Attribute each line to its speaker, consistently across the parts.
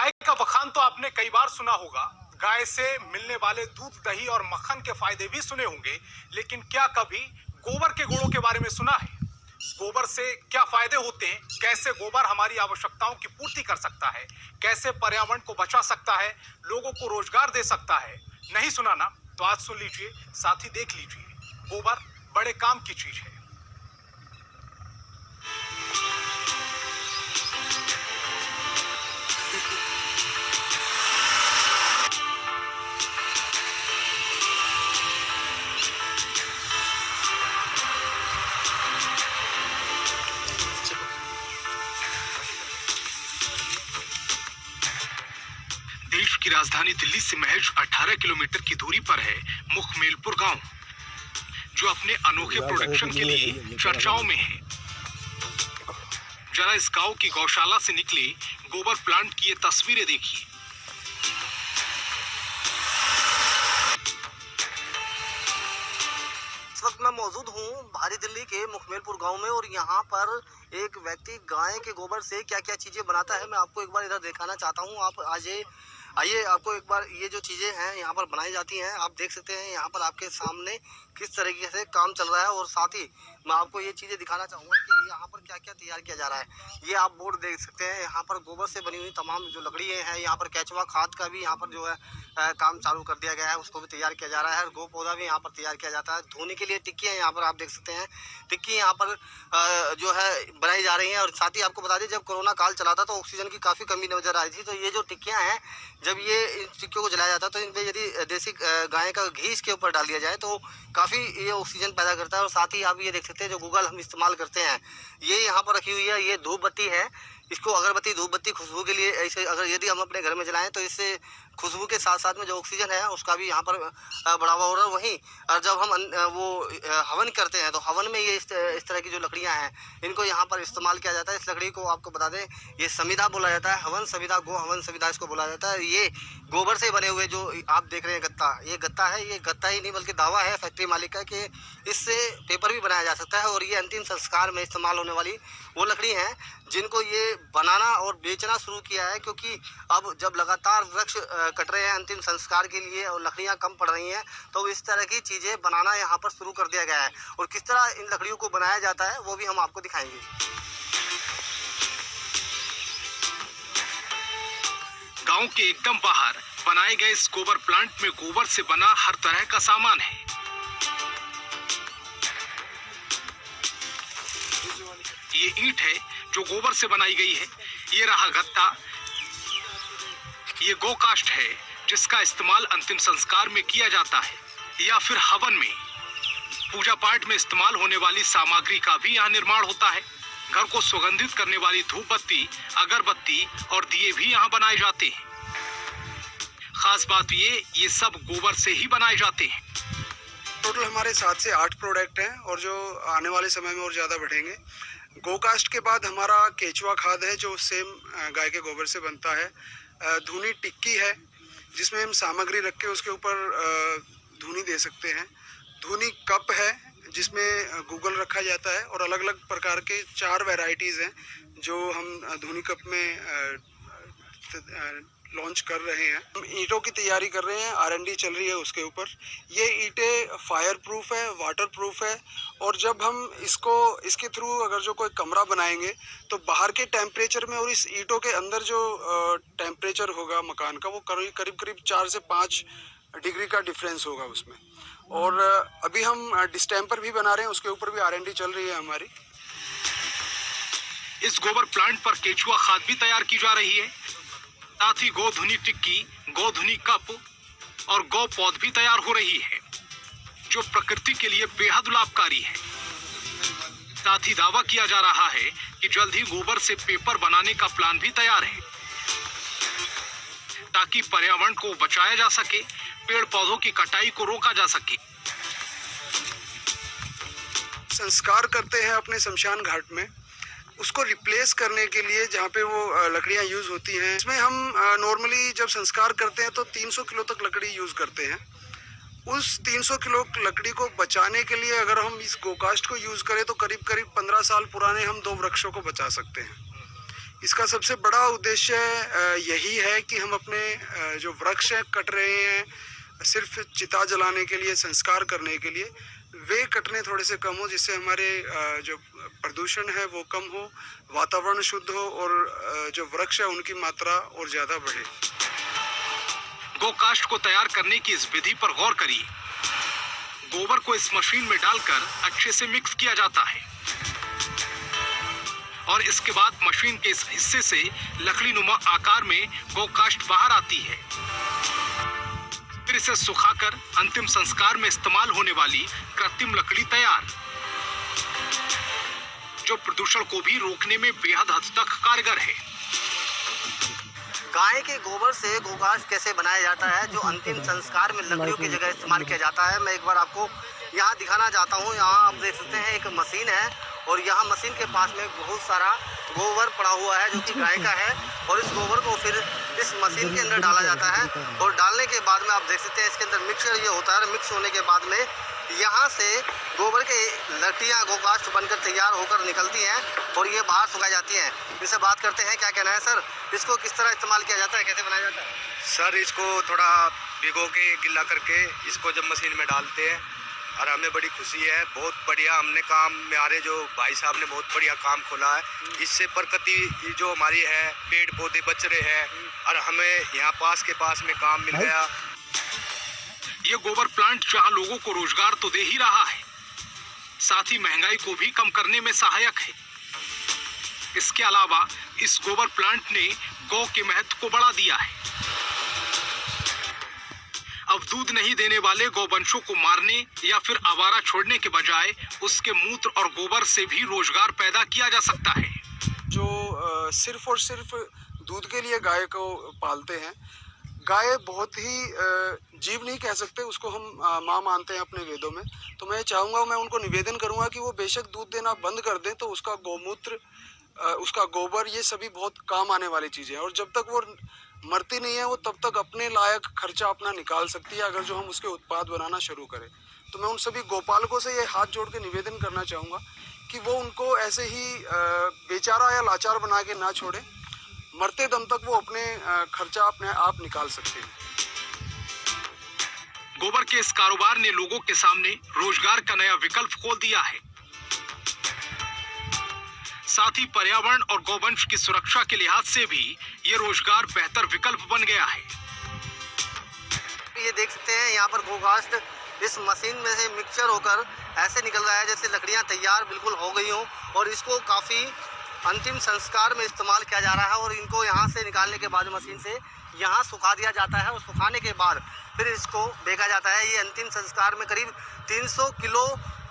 Speaker 1: गाय का बखान तो आपने कई बार सुना होगा। गाय से मिलने वाले दूध, दही और मक्खन के फायदे भी सुने होंगे, लेकिन क्या कभी गोबर के गुणों के बारे में सुना है? गोबर से क्या फायदे होते हैं? कैसे गोबर हमारी आवश्यकताओं की पूर्ति कर सकता है? कैसे पर्यावरण को बचा सकता है? लोगों को रोजगार दे सकता है? नहीं सुना ना? तो आज सुन लीजिए, साथ ही देख लीजिए। गोबर बड़े काम की चीज है। देश की राजधानी दिल्ली से महज 18 किलोमीटर की दूरी पर है मुखमेलपुर गांव, जो अपने अनोखे प्रोडक्शन के लिए चर्चाओं में है। जरा इस गांव की गौशाला से निकले गोबर प्लांट की ये तस्वीरें देखिए।
Speaker 2: इस वक्त मैं मौजूद हूँ भारी दिल्ली के मुखमेलपुर गांव में, और यहाँ पर एक व्यक्ति गाय के गोबर से क्या क्या चीजें बनाता है मैं आपको एक बार इधर दिखाना चाहता हूँ। आप आइए आपको एक बार ये जो चीजें हैं यहाँ पर बनाई जाती हैं, आप देख सकते हैं यहाँ पर आपके सामने किस तरीके से काम चल रहा है। और साथ ही मैं आपको ये चीजें दिखाना चाहूँगा कि यहाँ पर क्या क्या तैयार किया जा रहा है। ये आप बोर्ड देख सकते हैं, यहाँ पर गोबर से बनी हुई तमाम जो लकड़ी है, यहाँ पर केचुआ खाद का भी यहाँ पर जो है काम चालू कर दिया गया है, उसको भी तैयार किया जा रहा है। गौ पौधा भी यहाँ पर तैयार किया जाता है। धोने के लिए टिक्की है, यहाँ पर आप देख सकते हैं टिक्की यहाँ पर जो है बनाई जा रही है। और साथ ही आपको बता दें, जब कोरोना काल चला था तो ऑक्सीजन की काफ़ी कमी नजर आई थी, तो ये जो टिक्कियाँ हैं, जब ये इन टिक्कियों को जलाया जाता है तो इन पर यदि देसी गाय का घी इसके ऊपर डाल दिया जाए तो काफ़ी ये ऑक्सीजन पैदा करता है। और साथ ही आप ये देख सकते हैं जो गूगल हम इस्तेमाल करते हैं, ये यहाँ पर रखी हुई है, ये धूप बत्ती है। इसको अगरबत्ती, धूप बत्ती, खुशबू के लिए ऐसे अगर यदि हम अपने घर में जलाएं तो इससे खुशबू के साथ साथ में जो ऑक्सीजन है उसका भी यहाँ पर बढ़ावा हो रहा है। वहीं जब हम वो हवन करते हैं तो हवन में ये इस तरह की जो लकड़ियाँ हैं इनको यहाँ पर इस्तेमाल किया जाता है। इस लकड़ी को आपको बता दें, ये समिधा बोला जाता है, हवन समिधा, गो हवन समिधा इसको बोला जाता है। ये गोबर से बने हुए जो आप देख रहे हैं गत्ता, ये गत्ता है। ये गत्ता ही नहीं बल्कि दावा है फैक्ट्री मालिक का कि इससे पेपर भी बनाया जा सकता है। और ये अंतिम संस्कार में इस्तेमाल होने वाली वो लकड़ी हैं जिनको ये बनाना और बेचना शुरू किया है, क्योंकि अब जब लगातार वृक्ष कट रहे हैं अंतिम संस्कार के लिए और लकड़ियां कम पड़ रही हैं, तो इस तरह की चीज़ें बनाना यहाँ पर शुरू कर दिया गया है। और किस तरह इन लकड़ियों को बनाया जाता है वो भी हम आपको दिखाएंगे।
Speaker 1: गांव के एकदम बाहर बनाए गए इस गोबर प्लांट में गोबर से बना हर तरह का सामान है। ये ईंट है जो गोबर से बनाई गई है, ये रहा गत्ता, ये गोकाष्ठ है जिसका इस्तेमाल अंतिम संस्कार में किया जाता है, या फिर हवन में पूजा पाठ में इस्तेमाल होने वाली सामग्री का भी यहाँ निर्माण होता है। घर को सुगंधित करने वाली धूप बत्ती, अगरबत्ती और दिए भी यहाँ बनाए जाते हैं। खास बात ये सब गोबर से ही बनाए जाते हैं।
Speaker 3: टोटल हमारे 7 से 8 प्रोडक्ट हैं और जो आने वाले समय में और ज़्यादा बढ़ेंगे। गोकास्ट के बाद हमारा केचुआ खाद है जो सेम गाय के गोबर से बनता है। धुनी टिक्की है जिसमें हम सामग्री रख के उसके ऊपर धुनी दे सकते हैं। धुनी कप है जिसमें गूगल रखा जाता है। और अलग अलग प्रकार के 4 वैरायटीज़ हैं जो हम धुनी कप में लॉन्च कर रहे हैं। हम ईंटों की तैयारी कर रहे हैं, R&D चल रही है उसके ऊपर। ये ईंटें फायर प्रूफ है, वाटर प्रूफ है। और जब हम इसके थ्रू अगर जो कोई कमरा बनाएंगे तो बाहर के टेम्परेचर में और इस ईंटों के अंदर जो टेम्परेचर होगा मकान का, वो करीब 4 से 5 डिग्री का डिफरेंस होगा उसमें। और अभी हम डिस्टेम्पर भी बना रहे हैं, उसके ऊपर भी R&D चल रही है हमारी।
Speaker 1: इस गोबर प्लांट पर केचुआ खाद भी तैयार की जा रही है। साथ ही गोधुनी टिक्की, गोधुनी कप और गौ पौध भी तैयार हो रही है, जो प्रकृति के लिए बेहद लाभकारी है। साथ ही दावा किया जा रहा है कि जल्द ही गोबर से पेपर बनाने का प्लान भी तैयार है, ताकि पर्यावरण को बचाया जा सके, पेड़ पौधों की कटाई को रोका जा सके।
Speaker 3: संस्कार करते हैं अपने शमशान घाट में, उसको रिप्लेस करने के लिए जहाँ पे वो लकड़ियाँ यूज़ होती हैं, इसमें हम नॉर्मली जब संस्कार करते हैं तो 300 किलो तक लकड़ी यूज़ करते हैं। उस 300 किलो लकड़ी को बचाने के लिए अगर हम इस गोकास्ट को यूज़ करें तो करीब 15 साल पुराने हम 2 वृक्षों को बचा सकते हैं। इसका सबसे बड़ा उद्देश्य यही है कि हम अपने जो वृक्ष हैं कट रहे हैं सिर्फ चिता जलाने के लिए, संस्कार करने के लिए, वे कटने थोड़े से कम हो, जिससे हमारे जो प्रदूषण है वो कम हो, वातावरण शुद्ध हो और जो वृक्ष है उनकी मात्रा और ज़्यादा बढ़े।
Speaker 1: गोकास्ट को तैयार करने की इस विधि पर गौर करिए। गोबर को इस मशीन में डालकर अच्छे से मिक्स किया जाता है और इसके बाद मशीन के इस हिस्से से लकड़ी नुमा आकार में गोकास्ट बाहर आती है। फिर इसे सुखाकर अंतिम संस्कार में इस्तेमाल होने वाली कृत्रिम लकड़ी तैयार, जो प्रदूषण को भी रोकने में बेहद हद तक कारगर है।
Speaker 2: गाय के गोबर से गोकास्ट कैसे बनाया जाता है, जो अंतिम संस्कार में लकड़ियों की जगह इस्तेमाल किया जाता है, मैं एक बार आपको यहाँ दिखाना चाहता हूँ। यहाँ आप देख सकते हैं एक मशीन है और यहाँ मशीन के पास में बहुत सारा गोबर पड़ा हुआ है जो कि गाय का है, और इस गोबर को फिर इस मशीन के अंदर डाला जाता है और डालने के बाद में आप देख सकते हैं इसके अंदर मिक्सचर ये होता है। मिक्स होने के बाद में यहाँ से गोबर के लकड़ियाँ गोकास्ट बनकर तैयार होकर निकलती हैं और ये बाहर सुखाई जाती हैं। इससे बात करते हैं, क्या कहना है सर, इसको किस तरह इस्तेमाल किया जाता है, कैसे बनाया जाता है?
Speaker 4: सर इसको थोड़ा भिगो के गिला करके इसको जब मशीन में डालते हैं और हमें बड़ी खुशी है, बहुत बढ़िया हमने काम, हमारे जो भाई साहब ने बहुत बढ़िया काम खोला है। इससे प्रकृति जो हमारी है, पेड़ पौधे बच रहे हैं और हमें यहाँ पास में काम मिल गया।
Speaker 1: ये गोबर प्लांट जहां लोगों को रोजगार तो दे ही रहा है, साथ ही महंगाई को भी कम करने में सहायक है। इसके अलावा इस गोबर प्लांट ने गौ के महत्व को बढ़ा दिया है। अब दूध नहीं देने वाले गौवंशों को मारने या फिर आवारा छोड़ने के बजाय उसके मूत्र और गोबर से भी रोजगार पैदा किया जा सकता है।
Speaker 3: जो सिर्फ और सिर्फ दूध के लिए गाय को पालते हैं, गाय बहुत ही जीव नहीं कह सकते, उसको हम माँ मानते हैं अपने वेदों में। तो मैं चाहूँगा, मैं उनको निवेदन करूँगा कि वो बेशक दूध देना बंद कर दें, तो उसका गौमूत्र, उसका गोबर, ये सभी बहुत काम आने वाली चीज़ें हैं। और जब तक वो मरती नहीं है, वो तब तक अपने लायक खर्चा अपना निकाल सकती है, अगर जो हम उसके उत्पाद बनाना शुरू करें। तो मैं उन सभी गोपालकों से ये हाथ जोड़ के निवेदन करना चाहूँगा कि वो उनको ऐसे ही बेचारा या लाचार बना के ना छोड़े, मरते दम तक वो अपने खर्चा अपने आप निकाल सकते हैं।
Speaker 1: गोबर के इस कारोबार ने लोगों के सामने रोजगार का नया विकल्प खोल दिया है। साथ ही पर्यावरण और गौवंश की सुरक्षा के लिहाज से भी ये रोजगार बेहतर विकल्प बन गया है।
Speaker 2: ये देख सकते हैं यहाँ पर गोकास्ट इस मशीन में से मिक्सचर होकर ऐसे निकल रहा है जैसे लकड़ियाँ तैयार बिल्कुल हो गई हों, और इसको काफ़ी अंतिम संस्कार में इस्तेमाल किया जा रहा है। और इनको यहाँ से निकालने के बाद मशीन से यहाँ सुखा दिया जाता है और सुखाने के बाद फिर इसको बेचा जाता है। ये अंतिम संस्कार में करीब 300 किलो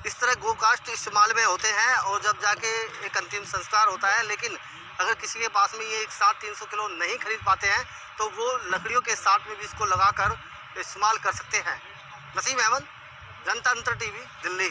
Speaker 2: इस तरह गोकास्ट इस्तेमाल में होते हैं और जब जाके एक अंतिम संस्कार होता है। लेकिन अगर किसी के पास में ये एक साथ 300 किलो नहीं खरीद पाते हैं तो वो लकड़ियों के साथ में भी इसको लगाकर इस्तेमाल कर सकते हैं। नसीम अहमद, जनतंत्र टीवी, दिल्ली।